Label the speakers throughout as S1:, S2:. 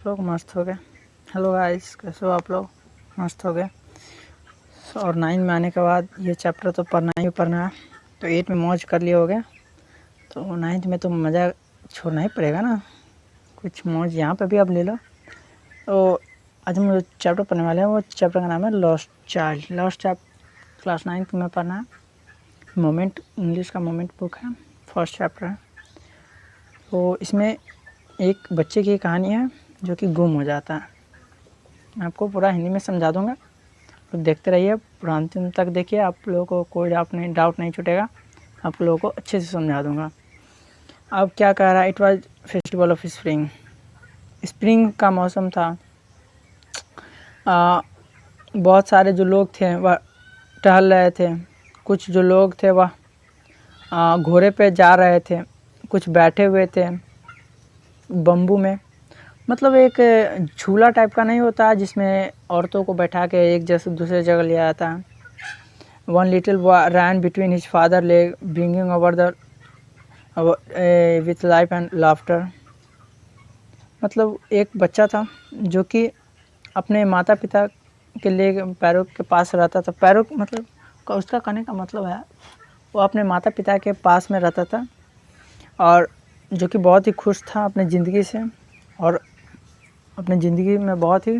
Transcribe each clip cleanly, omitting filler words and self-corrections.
S1: लोग मस्त हो गए। हेलो गाइस, कैसे हो आप लोग? मस्त हो गए। और 9 में आने के बाद ये चैप्टर तो पढ़ना ही पढ़ना है, तो 8 में मौज कर लिए हो गए, तो 9th में तो मज़ा छोड़ना ही पड़ेगा ना, कुछ मौज यहाँ पे भी अब ले लो। तो आज हम जो चैप्टर पढ़ने वाले हैं वो चैप्टर का नाम है lost child. Lost chapter class 9th में पढ़ना है। मोमेंट, इंग्लिश का मोमेंट बुक है, फर्स्ट चैप्टर है। तो इसमें एक बच्चे की कहानी है जो कि गुम हो जाता है। मैं आपको पूरा हिंदी में समझा दूंगा, तो देखते रहिए, पूरा अंतिम तक देखिए। आप लोगों को कोई डाउट नहीं छूटेगा, आप लोगों को अच्छे से समझा दूंगा। अब क्या कह रहा है, it was festival of spring. Spring का मौसम था। बहुत सारे जो लोग थे वह टहल रहे थे। कुछ जो लोग थे वह घोड़े पे जा रहे थे, कुछ बैठे हुए थे बम्बू में। मतलब एक झूला टाइप का नहीं होता जिसमें औरतों को बैठा के एक जैसे दूसरे जगह ले जाता है। One little boy ran between his father leg bringing over the with life and laughter. मतलब एक बच्चा था जो कि अपने माता पिता के लिए पैरों के पास रहता था। पैरों मतलब उसका कहने का मतलब है वो अपने माता पिता के पास में रहता था, और जो कि बहुत ही खुश था अपनी ज़िंदगी से, और अपनी ज़िंदगी में बहुत ही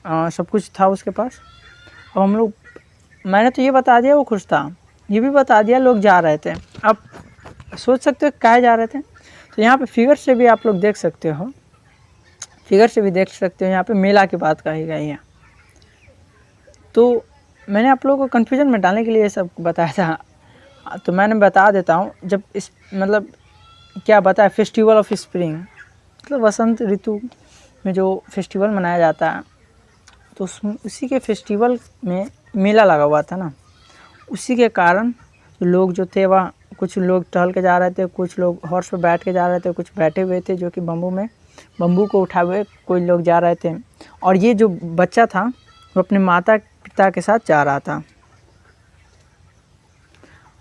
S1: सब कुछ था उसके पास। अब हम लोग, मैंने तो ये बता दिया वो खुश था, ये भी बता दिया लोग जा रहे थे। अब सोच सकते हो काहे जा रहे थे, तो यहाँ पे फिगर से भी आप लोग देख सकते हो, फिगर से भी देख सकते हो। यहाँ पे मेला की बात कही गई है। तो मैंने आप लोगों को कन्फ्यूजन में डालने के लिए ये सब बताया था, तो मैंने बता देता हूँ। जब इस मतलब क्या बताया, फेस्टिवल ऑफ स्प्रिंग मतलब वसंत ऋतु में जो फेस्टिवल मनाया जाता है, तो उसी के फेस्टिवल में मेला लगा हुआ था ना। उसी के कारण लोग जो थे वह, कुछ लोग टहल के जा रहे थे, कुछ लोग हॉर्स पे बैठ के जा रहे थे, कुछ बैठे हुए थे जो कि बम्बू को उठाए हुए कोई लोग जा रहे थे। और ये जो बच्चा था वो अपने माता पिता के साथ जा रहा था।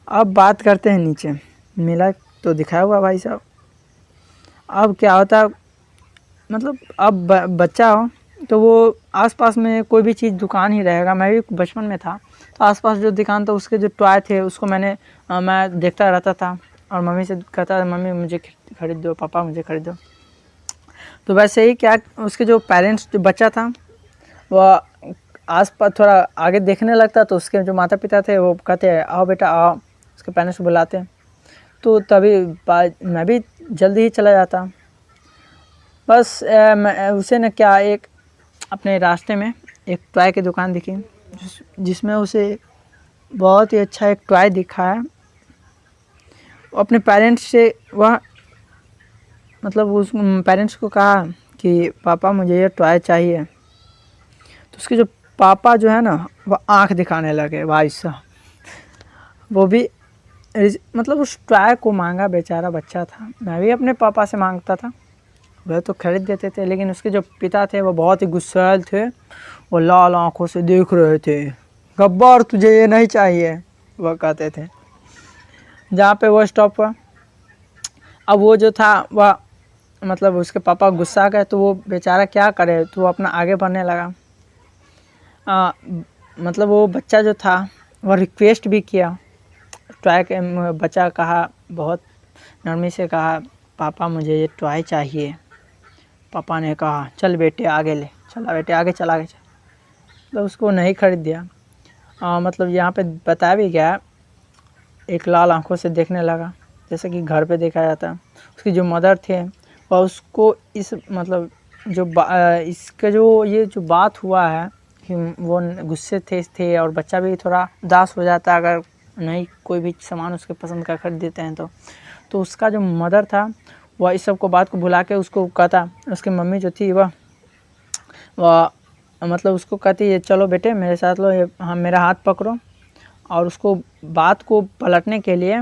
S1: अब बात करते हैं नीचे, मेला तो दिखाया हुआ भाई साहब। अब क्या होता, मतलब अब बच्चा हो तो वो आसपास में कोई भी चीज़ दुकान ही रहेगा। मैं भी बचपन में था तो आसपास जो दुकान था उसके जो टॉय थे उसको मैं देखता रहता था, और मम्मी से कहता था मम्मी मुझे खरीद दो, पापा मुझे खरीद दो। तो वैसे ही क्या, उसके जो पेरेंट्स, जो बच्चा था वह आसपास थोड़ा आगे देखने लगता, तो उसके जो माता पिता थे वो कहते आओ बेटा आओ, उसके पेरेंट्स बुलाते। तो तभी मैं भी जल्दी ही चला जाता। बस उसे न क्या, एक अपने रास्ते में एक टॉय की दुकान दिखी जिसमें उसे बहुत ही अच्छा एक टॉय दिखा है। अपने पेरेंट्स से वह मतलब उस पेरेंट्स को कहा कि पापा मुझे ये टॉय चाहिए। तो उसके जो पापा जो है ना वह आँख दिखाने लगे भाई साहब। वो भी मतलब उस टॉय को मांगा, बेचारा बच्चा था। मैं भी अपने पापा से मांगता था, वह तो खरीद देते थे, लेकिन उसके जो पिता थे वो बहुत ही गुस्सैल थे। वो लाल आंखों से देख रहे थे, गब्बर तुझे ये नहीं चाहिए, वह कहते थे। जहाँ पे वो स्टॉप हुआ, अब वो जो था वह मतलब उसके पापा गुस्सा गए, तो वो बेचारा क्या करे, तो वो अपना आगे बढ़ने लगा। मतलब वो बच्चा जो था वह रिक्वेस्ट भी किया टॉय के। बच्चा कहा, बहुत नरमी से कहा पापा मुझे ये टॉय चाहिए। पापा ने कहा चल बेटे आगे ले, चला बेटे आगे चला गया। मतलब उसको नहीं खरीद दिया। मतलब यहाँ पे बताया भी गया, एक लाल आंखों से देखने लगा, जैसे कि घर पे देखा जाता है। उसकी जो मदर थे वह उसको इस मतलब जो इसका जो ये जो बात हुआ है कि वो गुस्से थे और बच्चा भी थोड़ा उदास हो जाता है अगर नहीं कोई भी सामान उसके पसंद का खरीद देते हैं तो उसका जो मदर था वह इस सब को बात को भुला के उसको कहता, उसकी मम्मी जो थी वह मतलब उसको कहती है चलो बेटे मेरे साथ लो, ये हाँ मेरा हाथ पकड़ो। और उसको बात को पलटने के लिए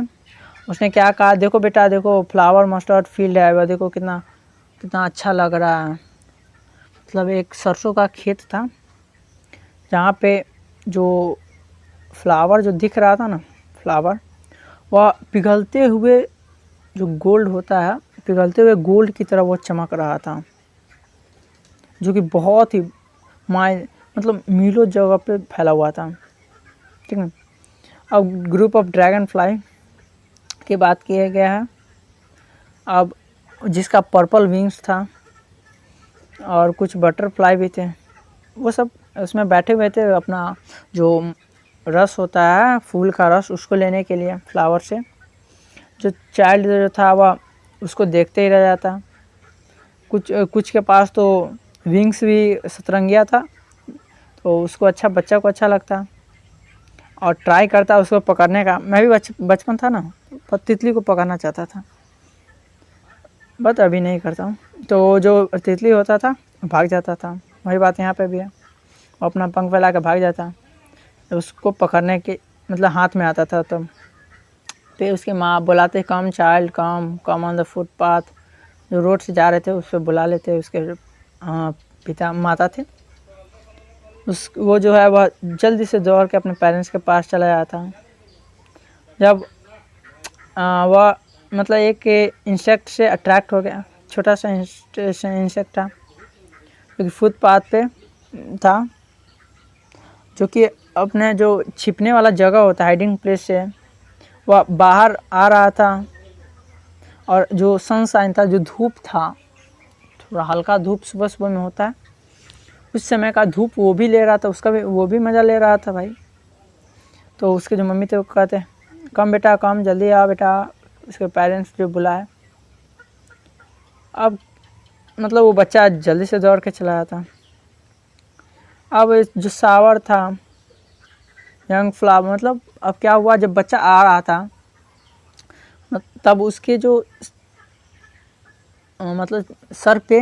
S1: उसने क्या कहा, देखो बेटा देखो फ्लावर मस्टर्ड फील्ड है, वह देखो कितना कितना अच्छा लग रहा है। मतलब एक सरसों का खेत था जहाँ पे जो फ्लावर जो दिख रहा था ना, फ्लावर वह पिघलते हुए जो गोल्ड होता है, पिघलते हुए गोल्ड की तरह वो चमक रहा था। जो कि बहुत ही मतलब मीलों जगह पे फैला हुआ था, ठीक है। अब ग्रुप ऑफ ड्रैगन फ्लाई की बात किया गया है, अब जिसका पर्पल विंग्स था और कुछ बटरफ्लाई भी थे, वो सब उसमें बैठे हुए थे अपना जो रस होता है फूल का रस उसको लेने के लिए फ्लावर से। जो चाइल्ड जो था वह उसको देखते ही रह जाता। कुछ के पास तो विंग्स भी सतरंगिया था, तो उसको बच्चा को अच्छा लगता और ट्राई करता उसको पकड़ने का। मैं भी बचपन था ना, पर तितली को पकड़ना चाहता था, बट अभी नहीं करता हूँ। तो जो तितली होता था भाग जाता था, वही बात यहाँ पे भी है, वो अपना पंख फैला के भाग जाता, उसको पकड़ने के मतलब हाथ में आता था। तो फिर उसकी माँ बुलाते, come child come on the footpath. जो रोड से जा रहे थे उस पर बुला लेते उसके पिता माता थे। वो जो है वह जल्दी से दौड़ के अपने पेरेंट्स के पास चला जाता। जब वह मतलब एक इंसेक्ट से अट्रैक्ट हो गया, छोटा सा इंसेक्ट था जो कि फुटपाथ पे था, जो कि अपने जो छिपने वाला जगह होता है हाइडिंग प्लेस से वह बाहर आ रहा था। और जो सनशाइन था, जो धूप था, थोड़ा हल्का धूप सुबह सुबह में होता है, उस समय का धूप वो भी ले रहा था, उसका भी वो भी मज़ा ले रहा था भाई। तो उसके जो मम्मी थे वो कहते, कम बेटा कम, जल्दी आ बेटा। उसके पेरेंट्स जो बुलाए, अब मतलब वो बच्चा जल्दी से दौड़ के चला जाता। अब जो सावर था यंग फ्लावर, मतलब अब क्या हुआ, जब बच्चा आ रहा था तब उसके जो मतलब सर पे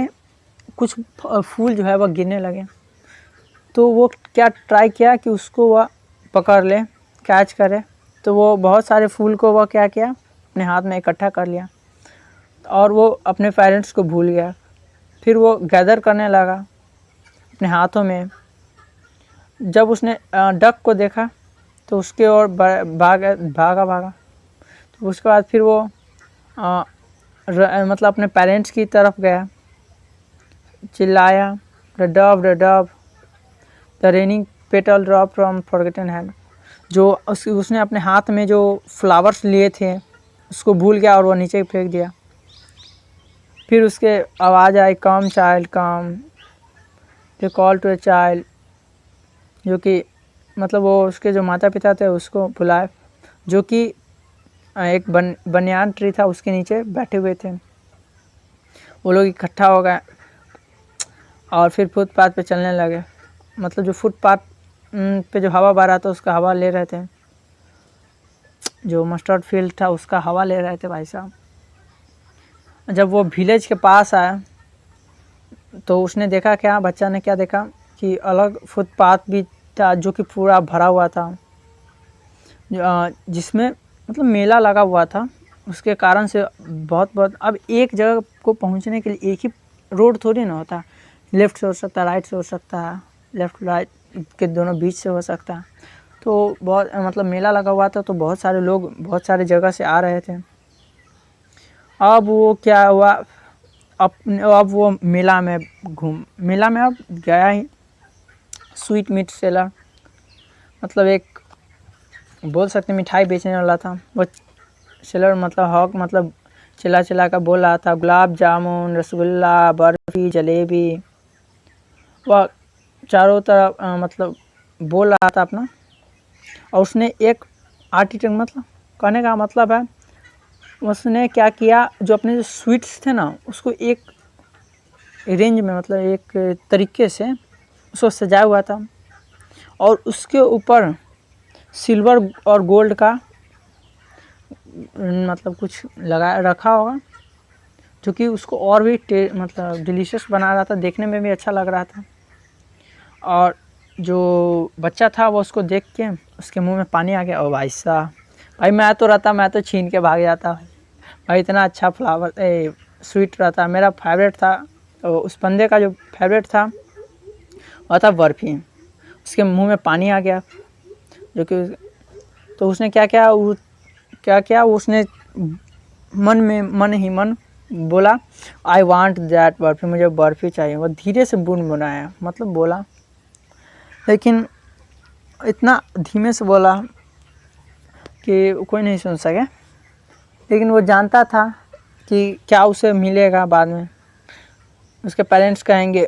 S1: कुछ फूल जो है वह गिरने लगे। तो वो क्या ट्राई किया कि उसको वह पकड़ ले, कैच करे। तो वो बहुत सारे फूल को वह क्या किया, अपने हाथ में इकट्ठा कर लिया और वो अपने पेरेंट्स को भूल गया। फिर वो गैदर करने लगा अपने हाथों में। जब उसने डक को देखा तो उसके ओर भागा। तो उसके बाद फिर वो मतलब अपने पेरेंट्स की तरफ गया, चिल्लाया, the Dove the raining petal drop from forgotten hand. जो उसने अपने हाथ में जो फ्लावर्स लिए थे उसको भूल गया और वो नीचे फेंक दिया। फिर उसके आवाज़ आई, come child come, they call to a child, जो कि मतलब वो उसके जो माता पिता थे उसको बुलाए, जो कि एक बनियान ट्री था उसके नीचे बैठे हुए थे। वो लोग इकट्ठा हो गए और फिर फुटपाथ पे चलने लगे। मतलब जो फुटपाथ पे जो हवा बह रहा था उसका हवा ले रहे थे, जो मस्टर्ड फील्ड था उसका हवा ले रहे थे भाई साहब। जब वो विलेज के पास आया तो उसने देखा, क्या बच्चा ने क्या देखा कि अलग फुटपाथ भी था जो कि पूरा भरा हुआ था, जिसमें मतलब मेला लगा हुआ था। उसके कारण से बहुत अब एक जगह को पहुंचने के लिए एक ही रोड थोड़ी ना होता, लेफ़्ट से हो सकता है, राइट से हो सकता है, लेफ़्ट राइट के दोनों बीच से हो सकता है। तो बहुत मतलब मेला लगा हुआ था, तो बहुत सारे लोग बहुत सारे जगह से आ रहे थे। अब वो क्या हुआ, अब वो मेला में अब गया ही स्वीट मीट सेलर, मतलब एक बोल सकते मिठाई बेचने वाला था। वो सेलर मतलब हॉक मतलब चिल्ला कर बोल रहा था, गुलाब जामुन, रसगुल्ला, बर्फ़ी, जलेबी। वह चारों तरफ मतलब बोल रहा था अपना। और उसने एक आर्टिटेक्ट, मतलब कहने का मतलब है उसने क्या किया, जो अपने जो स्वीट्स थे ना उसको एक रेंज में मतलब एक तरीके से उसको सजाया हुआ था और उसके ऊपर सिल्वर और गोल्ड का मतलब कुछ लगा रखा होगा, जो कि उसको और भी मतलब डिलीशियस बना रहा था, देखने में भी अच्छा लग रहा था। और जो बच्चा था वो उसको देख के उसके मुंह में पानी आ गया। ओ भाई साहब, भाई मैं तो छीन के भाग जाता भाई, इतना अच्छा फ्लावर स्वीट रहता, मेरा फेवरेट था। तो उस बंदे का जो फेवरेट था वह था बर्फ़ी। उसके मुंह में पानी आ गया, जो कि तो उसने क्या किया उसने मन ही मन बोला आई वांट दैट बर्फ़ी, मुझे बर्फ़ी चाहिए। वो धीरे से बुनबुनाया, मतलब बोला, लेकिन इतना धीमे से बोला कि कोई नहीं सुन सके। लेकिन वो जानता था कि क्या उसे मिलेगा बाद में। उसके पेरेंट्स कहेंगे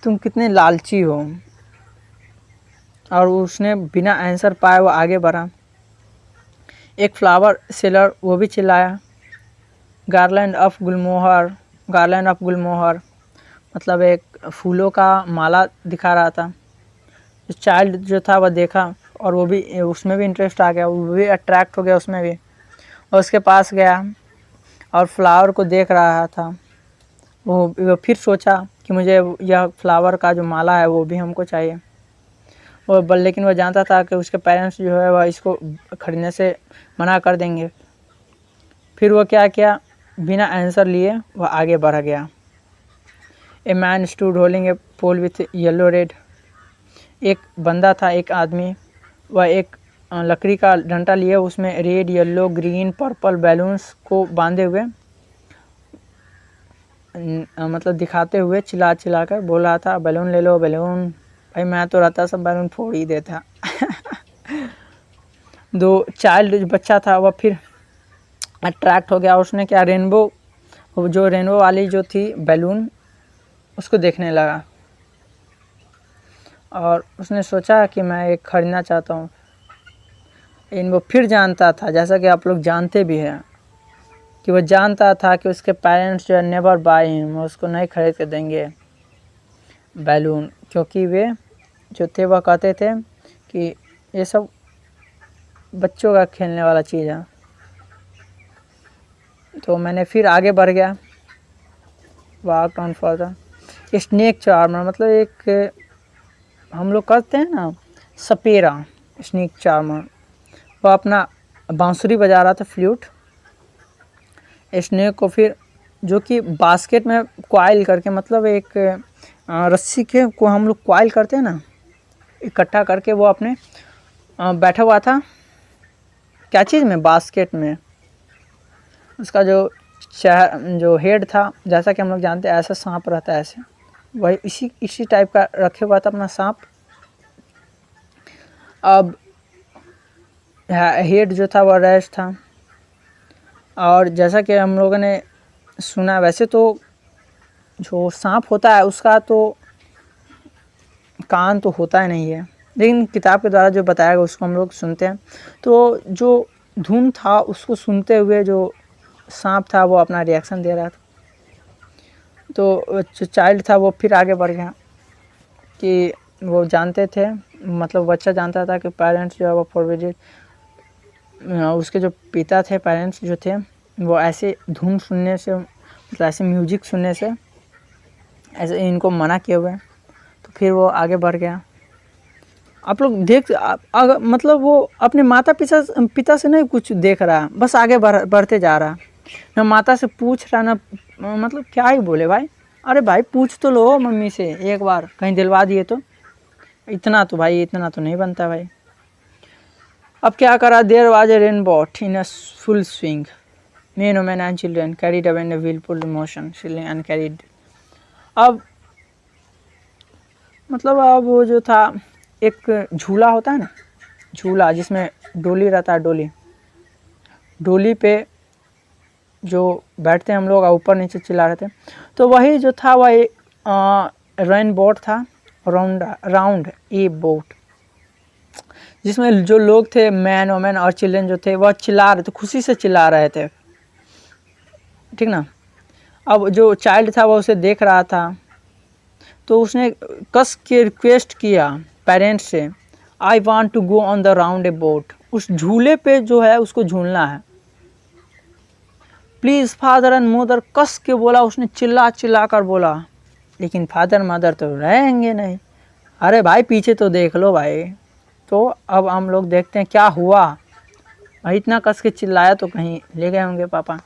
S1: तुम कितने लालची हो, और उसने बिना आंसर पाए वो आगे बढ़ा। एक फ्लावर सेलर वो भी चिल्लाया garland of gulmohar, garland of gulmohar, मतलब एक फूलों का माला दिखा रहा था। चाइल्ड जो था वह देखा और वो भी, उसमें भी इंटरेस्ट आ गया, वो भी अट्रैक्ट हो गया उसमें भी, और उसके पास गया और फ्लावर को देख रहा था। वो फिर सोचा कि मुझे यह फ्लावर का जो माला है वो भी हमको चाहिए। लेकिन वह जानता था कि उसके पेरेंट्स जो है वह इसको खरीदने से मना कर देंगे। फिर वो क्या किया, बिना आंसर लिए वह आगे बढ़ गया। A man stood holding a pole with yellow red, एक बंदा था, एक आदमी, वह एक लकड़ी का डंडा लिए उसमें red, yellow, green, purple balloons को बांधे हुए, मतलब दिखाते हुए चिल्ला चिल्ला कर बोल रहा था बैलून ले लो बैलून। भाई मैं तो रहता सब बैलून फोड़ ही देता। दो चाइल्ड बच्चा था वह फिर अट्रैक्ट हो गया, उसने क्या, रेनबो, जो रेनबो वाली जो थी बैलून, उसको देखने लगा और उसने सोचा कि मैं एक ख़रीदना चाहता हूँ। इन वो फिर जानता था, जैसा कि आप लोग जानते भी हैं, कि वह जानता था कि उसके पेरेंट्स जो है नेवर बाय हिम, उसको नहीं खरीद के देंगे बैलून, क्योंकि वे जो थे वह कहते थे कि ये सब बच्चों का खेलने वाला चीज़ है। तो मैंने फिर आगे बढ़ गया, walk on further. Snake charmer, मतलब एक हम लोग कहते हैं ना सपेरा, स्नेक चार्मर, वो अपना बांसुरी बजा रहा था, फ्लूट। स्नेक को फिर, जो कि बास्केट में क्वाइल करके, मतलब एक रस्सी के को हम लोग क्वाइल करते हैं ना, इकट्ठा करके वो अपने बैठा हुआ था, क्या चीज़ में, बास्केट में। उसका जो हेड था, जैसा कि हम लोग जानते हैं ऐसा सांप रहता है, ऐसे वही इसी टाइप का रखे हुआ था अपना सांप। अब हेड जो था वह रेस्ट था, और जैसा कि हम लोगों ने सुना, वैसे तो जो सांप होता है उसका तो कान तो होता ही नहीं है, लेकिन किताब के द्वारा जो बताया गया उसको हम लोग सुनते हैं। तो जो धुन था उसको सुनते हुए जो सांप था वो अपना रिएक्शन दे रहा था। तो जो चाइल्ड था वो फिर आगे बढ़ गया कि वो जानते थे, मतलब बच्चा जानता था कि पेरेंट्स जो है वो फॉरबिडेड, उसके जो पिता थे, पेरेंट्स जो थे, वो ऐसे धुन सुनने से, मतलब ऐसे म्यूजिक सुनने से ऐसे इनको मना किए हुए। तो फिर वो आगे बढ़ गया। आप लोग देख, मतलब वो अपने माता पिता से नहीं कुछ देख रहा, बस आगे बढ़ते जा रहा। ना माता से पूछ रहा, ना मतलब क्या ही बोले भाई, अरे भाई पूछ तो लो मम्मी से एक बार, कहीं दिलवा दिए तो। इतना तो भाई, इतना तो नहीं बनता भाई। अब क्या करा, there was a rainbow in a full swing, men, women and children carried away in a whirlpool motion, shrilling and carried। अब मतलब अब वो जो था, एक झूला होता है ना, झूला जिसमें डोली रहता है, डोली पे जो बैठते हैं हम लोग, ऊपर नीचे चिल्ला रहे थे, तो वही जो था वह रेन बोट था, राउंड ए बोट, जिसमें जो लोग थे, मैन वोमेन और चिल्ड्रन जो थे, वह चिल्ला रहे थे, खुशी से चिल्ला रहे थे, ठीक ना। अब जो चाइल्ड था वह उसे देख रहा था, तो उसने कस के रिक्वेस्ट किया पेरेंट्स से, I want to go on the roundabout, उस झूले पे जो है उसको झूलना है, प्लीज़ फादर एंड मदर, कस के बोला उसने, चिल्ला चिल्ला कर बोला। लेकिन फादर मदर तो रहेंगे नहीं, अरे भाई पीछे तो देख लो भाई। तो अब हम लोग देखते हैं क्या हुआ। भाई इतना कस के चिल्लाया तो कहीं ले गए होंगे पापा,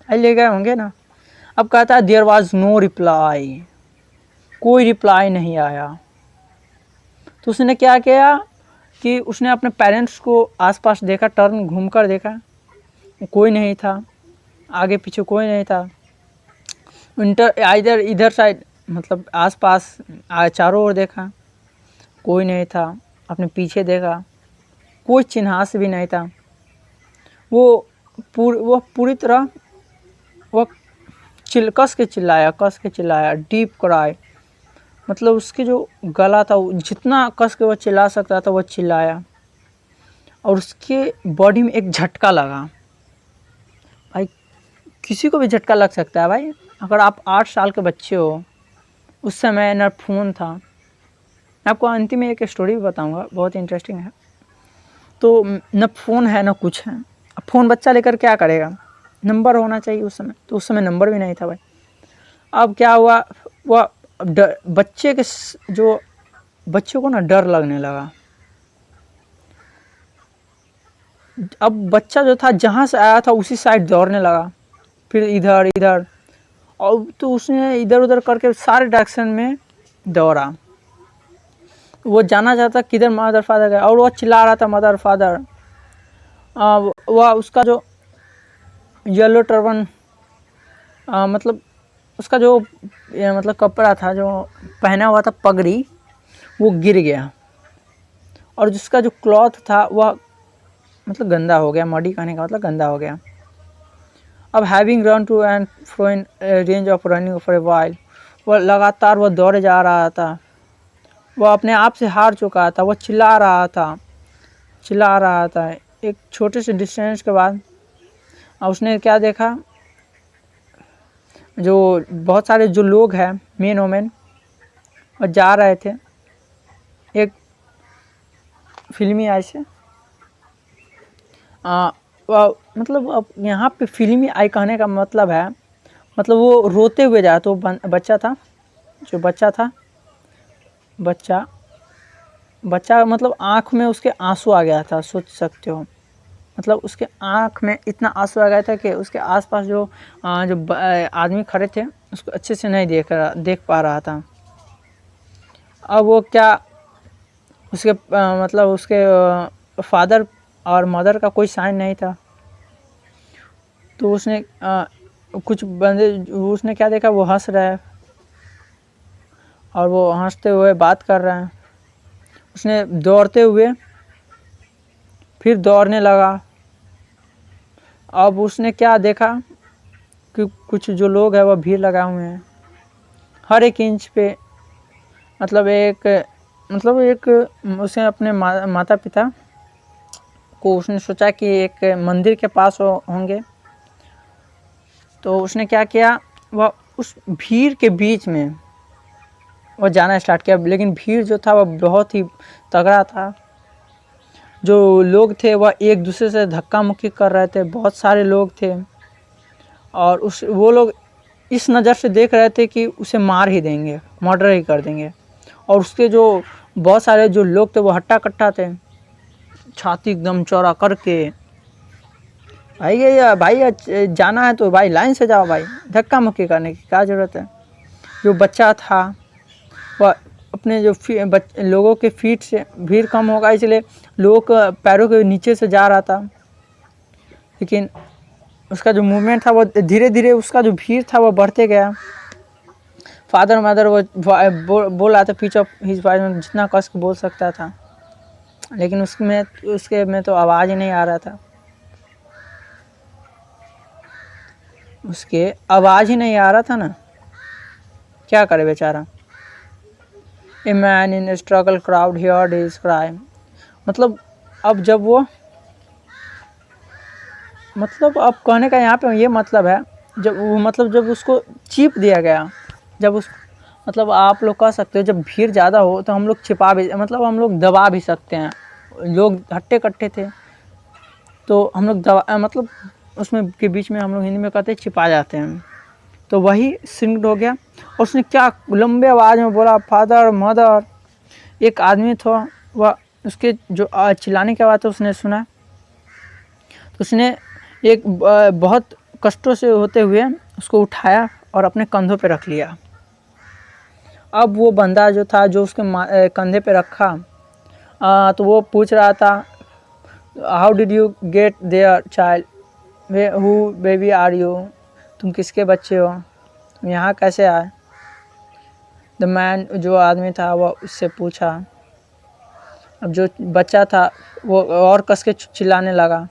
S1: ले गए होंगे ना। अब कहता है देयर वाज नो रिप्लाई, कोई रिप्लाई नहीं आया। तो उसने क्या किया कि उसने अपने पेरेंट्स को आसपास देखा, टर्न घूमकर देखा, कोई नहीं था, आगे पीछे कोई नहीं था। इधर इधर साइड मतलब आसपास चारों ओर देखा, कोई नहीं था। अपने पीछे देखा, कोई चिन्हास भी नहीं था। वो पूरी तरह वो कस के चिल्लाया, डीप क्राई। मतलब उसके जो गला था, जितना कस के वो चिल्ला सकता था वो चिल्लाया, और उसके बॉडी में एक झटका लगा। भाई किसी को भी झटका लग सकता है भाई। अगर आप 8 साल के बच्चे हो, उस समय न फ़ोन था। मैं आपको अंतिम में एक स्टोरी भी बताऊंगा, बहुत इंटरेस्टिंग है। तो न फ़ोन है न कुछ है। अब फ़ोन बच्चा लेकर क्या करेगा? नंबर होना चाहिए उस समय, तो उस समय नंबर भी नहीं था भाई। अब क्या हुआ, वह बच्चे को ना डर लगने लगा। अब बच्चा जो था जहाँ से आया था उसी साइड दौड़ने लगा, फिर इधर इधर, और तो उसने इधर उधर करके सारे डायरेक्शन में दौड़ा। वो जाना चाहता किधर मदर फादर गया, और वो चिल्ला रहा था मदर फादर। वह उसका जो येलो टर्बन मतलब उसका जो मतलब कपड़ा था जो पहना हुआ था, पगड़ी, वो गिर गया, और जिसका जो क्लॉथ था वह मतलब गंदा हो गया। मडी कहने का मतलब गंदा हो गया। अब having run to and fro in range of running for a while, वह लगातार वह दौड़े जा रहा था। वह अपने आप से हार चुका था। वह चिल्ला रहा था। एक छोटे से डिस्टेंस के बाद उसने क्या देखा, जो बहुत सारे जो लोग हैं मेन वोमेन, और जा रहे थे एक फिल्मी आई से। मतलब अब यहाँ पे फिल्मी आई कहने का मतलब है, मतलब वो रोते हुए जा, तो बच्चा मतलब आँख में उसके आंसू आ गया था, सोच सकते हो। मतलब उसके आँख में इतना आंसू आ गया था कि उसके आसपास जो आदमी खड़े थे उसको अच्छे से नहीं देख पा रहा था। अब वो क्या, उसके मतलब उसके फादर और मदर का कोई साइन नहीं था। तो उसने कुछ बंदे, उसने क्या देखा, वो हंस रहा है और वो हंसते हुए बात कर रहे हैं। उसने दौड़ते हुए फिर दौड़ने लगा। अब उसने क्या देखा कि कुछ जो लोग हैं वह भीड़ लगाए हुए हैं हर एक इंच पे। मतलब एक उसे अपने माता पिता को उसने सोचा कि एक मंदिर के पास होंगे। तो उसने क्या किया, वह उस भीड़ के बीच में वह जाना स्टार्ट किया। लेकिन भीड़ जो था वह बहुत ही तगड़ा था। जो लोग थे वह एक दूसरे से धक्का मुक्की कर रहे थे, बहुत सारे लोग थे, और वो लोग इस नज़र से देख रहे थे कि उसे मार ही देंगे, मर्डर ही कर देंगे। और उसके जो बहुत सारे जो लोग थे वो हट्टा कट्टा थे, छाती एकदम चौड़ा करके, भाई जाना है तो भाई लाइन से जाओ, भाई धक्का मुक्की करने की क्या ज़रूरत है। जो बच्चा था वह अपने जो लोगों के फीट से भीड़ कम होगा इसलिए लोगों के पैरों के नीचे से जा रहा था। लेकिन उसका जो मूवमेंट था वो धीरे धीरे, उसका जो भीड़ था वो बढ़ते गया। फादर मदर वो बोल रहा था पिच ऑफ हिज वॉइस में जितना कस के बोल सकता था, लेकिन उसके में तो आवाज़ ही नहीं आ रहा था। उसके आवाज़ ही नहीं आ रहा था ना, क्या करे बेचारा। A man in struggle crowd heard his cry. मतलब अब जब वो, मतलब अब कहने का यहाँ पे ये मतलब है, जब उसको चीप दिया गया, जब उस मतलब आप लोग कह सकते हो जब भीड़ ज़्यादा हो तो हम लोग छिपा भी, मतलब हम लोग दबा भी सकते हैं। लोग हट्टे कट्टे थे तो हम लोग दबा, मतलब उसमें के बीच में हम लोग हिंदी में कहते हैं छिपा जाते हैं। तो वही सिंक्ड हो गया, और उसने क्या लंबे आवाज़ में बोला, फादर मदर। एक आदमी था, वह उसके जो चिल्लाने की आवाज़ था उसने सुना। तो उसने एक बहुत कष्टों से होते हुए उसको उठाया और अपने कंधों पे रख लिया। अब वो बंदा जो था, जो उसके कंधे पे रखा, तो वो पूछ रहा था, how did you get there child, who baby are you, तुम किसके बच्चे हो। यहाँ कैसे आए? द मैन, जो आदमी था वह उससे पूछा। अब जो बच्चा था वो और कस के चिल्लाने लगा,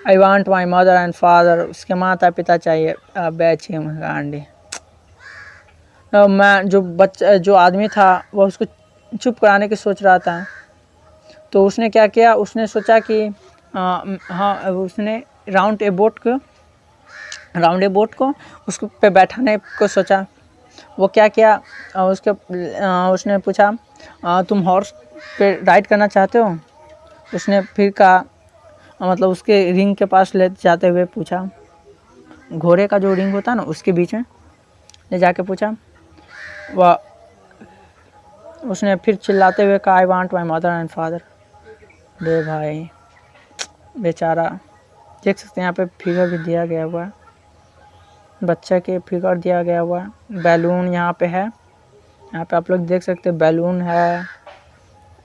S1: I want my mother and father, उसके माता पिता चाहिए। बैची गांडी। मैं जो आदमी था वह उसको चुप कराने की सोच रहा था। तो उसने क्या किया, उसने सोचा कि हाँ, उसने राउंड ए बोट को उसको पे बैठाने को सोचा। वो क्या किया, उसने पूछा, तुम हॉर्स पे राइड करना चाहते हो? उसने फिर कहा, मतलब उसके रिंग के पास ले जाते हुए पूछा, घोड़े का जो रिंग होता है ना उसके बीच में ले जाके पूछा। वह उसने फिर चिल्लाते हुए कहा, I want my mother and father. दे भाई, बेचारा। देख सकते हैं यहाँ पे फिगर भी दिया गया हुआ है, बच्चा के फिगर दिया गया हुआ है। बैलून यहाँ पे है, यहाँ पे आप लोग देख सकते हैं बैलून है,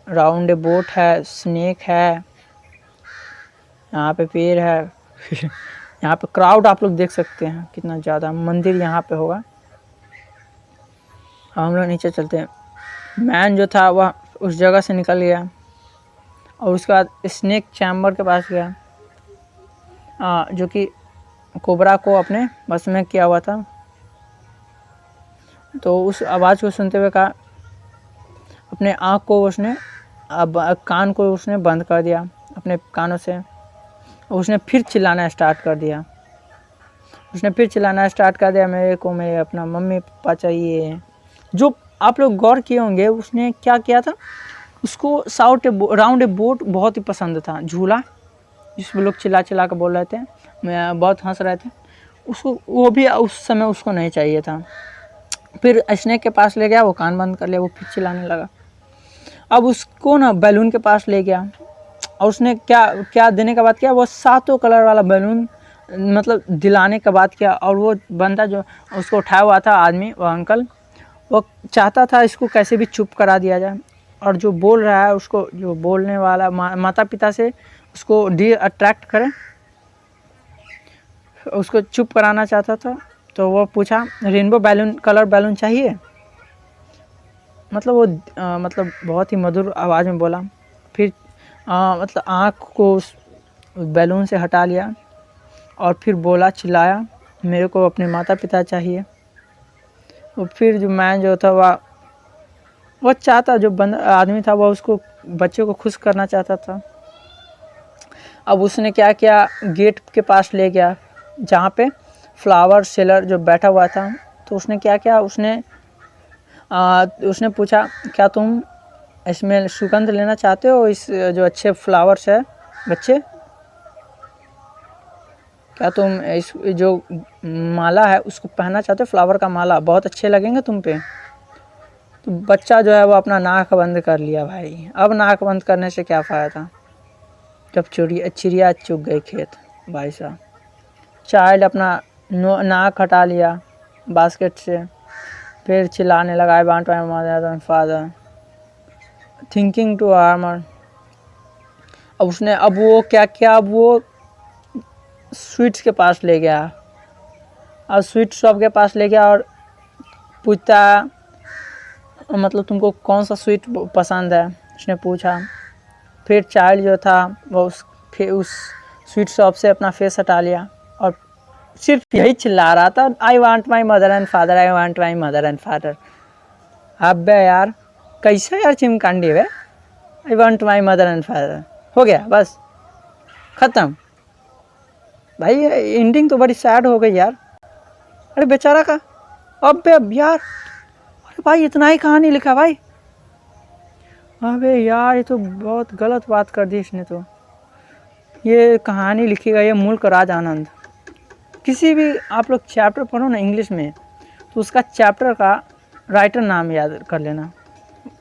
S1: राउंड बोट है, स्नेक है, यहाँ पे पेड़ है। यहाँ पे क्राउड आप लोग देख सकते हैं कितना ज़्यादा। मंदिर यहाँ पे होगा। हम लोग नीचे चलते हैं। मैन जो था वह उस जगह से निकल गया और उसके बाद स्नेक चैम्बर के पास गया, जो कि कोबरा को अपने बस में किया हुआ था। तो उस आवाज़ को सुनते हुए कहा, अपने आँख को उसने कान को उसने बंद कर दिया अपने कानों से। उसने फिर चिल्लाना स्टार्ट कर दिया। मेरे को मेरे अपना मम्मी पापा चाहिए। जो आप लोग गौर किए होंगे उसने क्या किया था, उसको राउंड ए बोट बहुत ही पसंद था, झूला जिसमें लोग चिल्ला कर बोल रहे थे, मैं बहुत हंस रहे थे। उसको वो भी उस समय उसको नहीं चाहिए था। फिर स्नेक के पास ले गया, वो कान बंद कर लिया, वो फिर चिल्लाने लगा। अब उसको ना बैलून के पास ले गया और उसने क्या देने के बाद किया, वो 7 कलर वाला बैलून मतलब दिलाने के बाद किया। और वो बंदा जो उसको उठाया हुआ था आदमी, वो अंकल, वो चाहता था इसको कैसे भी चुप करा दिया जाए और जो बोल रहा है उसको, जो बोलने वाला माता पिता से उसको अट्रैक्ट करे, उसको चुप कराना चाहता था। तो वो पूछा, रेनबो कलर बैलून चाहिए? मतलब वो मतलब बहुत ही मधुर आवाज़ में बोला। फिर मतलब आँख को उस बैलून से हटा लिया और फिर बोला, चिल्लाया, मेरे को अपने माता पिता चाहिए। और फिर जो मैन जो था वो चाहता, जो आदमी था वह उसको बच्चे को खुश करना चाहता था। अब उसने क्या किया, गेट के पास ले गया जहाँ पे फ्लावर सेलर जो बैठा हुआ था। तो उसने क्या किया, उसने पूछा, क्या तुम इसमें सुगंध लेना चाहते हो, इस जो अच्छे फ्लावर्स है बच्चे? क्या तुम इस जो माला है उसको पहनना चाहते हो, फ्लावर का माला बहुत अच्छे लगेंगे तुम पे? तो बच्चा जो है वो अपना नाक बंद कर लिया भाई। अब नाक बंद करने से क्या फ़ायदा जब चिड़िया चुग गई खेत। भाई साहब, चाइल्ड अपना नाक हटा लिया बास्केट से, फिर चिल्लाने लगा, I want my mother and father, thinking to armour. अब वो क्या किया, अब वो स्वीट्स के पास ले गया और स्वीट शॉप के पास ले गया और पूछता, मतलब तुमको कौन सा स्वीट पसंद है, उसने पूछा। फिर चाइल्ड जो था वो उस स्वीट शॉप से अपना फेस हटा लिया और सिर्फ यही चिल्ला रहा था, आई want my mother and father, I want my mother and father. अबे यार कैसा यार चिमकांडी है, आई want my mother and father, हो गया बस ख़त्म। भाई एंडिंग तो बड़ी सैड हो गई यार। अरे बेचारा का, अबे अब यार, अरे भाई इतना ही कहानी लिखा भाई। अबे यार ये तो बहुत गलत बात कर दी इसने। तो ये कहानी लिखी गई है मुल्क राज आनंद। किसी भी आप लोग चैप्टर पढ़ो ना इंग्लिश में, तो उसका चैप्टर का राइटर नाम याद कर लेना,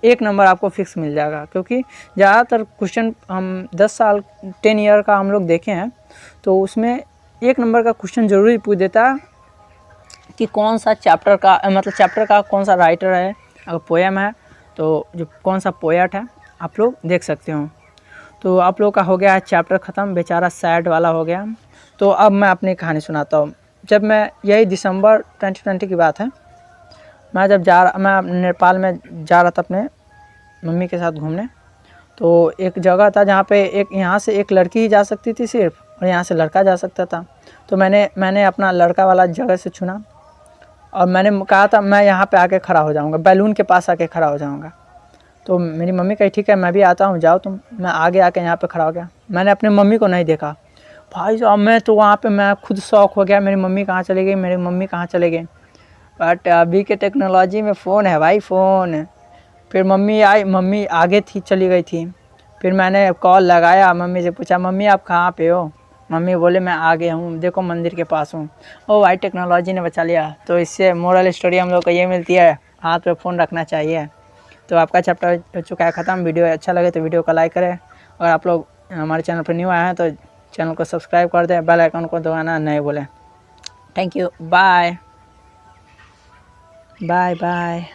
S1: 1 नंबर आपको फिक्स मिल जाएगा। क्योंकि ज़्यादातर क्वेश्चन हम 10 ईयर का हम लोग देखे हैं, तो उसमें 1 नंबर का क्वेश्चन ज़रूरी पूछ देता है कि कौन सा चैप्टर का, मतलब चैप्टर का कौन सा राइटर है। अगर पोएम है तो जो कौन सा पोएट है आप लोग देख सकते हो। तो आप लोग का हो गया है चैप्टर ख़त्म, बेचारा सैड वाला हो गया। तो अब मैं अपनी कहानी सुनाता हूँ। जब मैं यही दिसंबर 2020 की बात है, मैं नेपाल में जा रहा था अपने मम्मी के साथ घूमने। तो एक जगह था जहाँ पे एक यहाँ से एक लड़की ही जा सकती थी सिर्फ, और यहाँ से लड़का जा सकता था। तो मैंने अपना लड़का वाला जगह से चुना और मैंने कहा था मैं यहाँ पे आके खड़ा हो जाऊँगा, बैलून के पास आके खड़ा हो जाऊँगा। तो मेरी मम्मी कही ठीक है मैं भी आता हूँ, जाओ तुम। मैं आगे आके यहाँ पे खड़ा हो गया। मैंने अपनी मम्मी को नहीं देखा भाई साहब। मैं तो वहाँ पे मैं खुद शॉक हो गया, मेरी मम्मी कहाँ चली गई, मेरी मम्मी कहाँ चले गए। बट अभी के टेक्नोलॉजी में फ़ोन है भाई, फ़ोन। फिर मम्मी आई, मम्मी आगे थी, चली गई थी। फिर मैंने कॉल लगाया, मम्मी से पूछा मम्मी आप कहाँ पे हो। मम्मी बोले मैं आ गया हूँ, देखो मंदिर के पास हूँ। ओ भाई टेक्नोलॉजी ने बचा लिया। तो इससे मोरल स्टोरी हम लोग को ये मिलती है, हाथ पे फ़ोन रखना चाहिए। तो आपका चैप्टर हो चुका है ख़त्म। वीडियो अच्छा लगे तो वीडियो को लाइक करें, और आप लोग हमारे चैनल पर न्यू आए हैं तो चैनल को सब्सक्राइब कर दें, बेल आइकन को दबाना नहीं भूलें। Thank you, bye bye bye.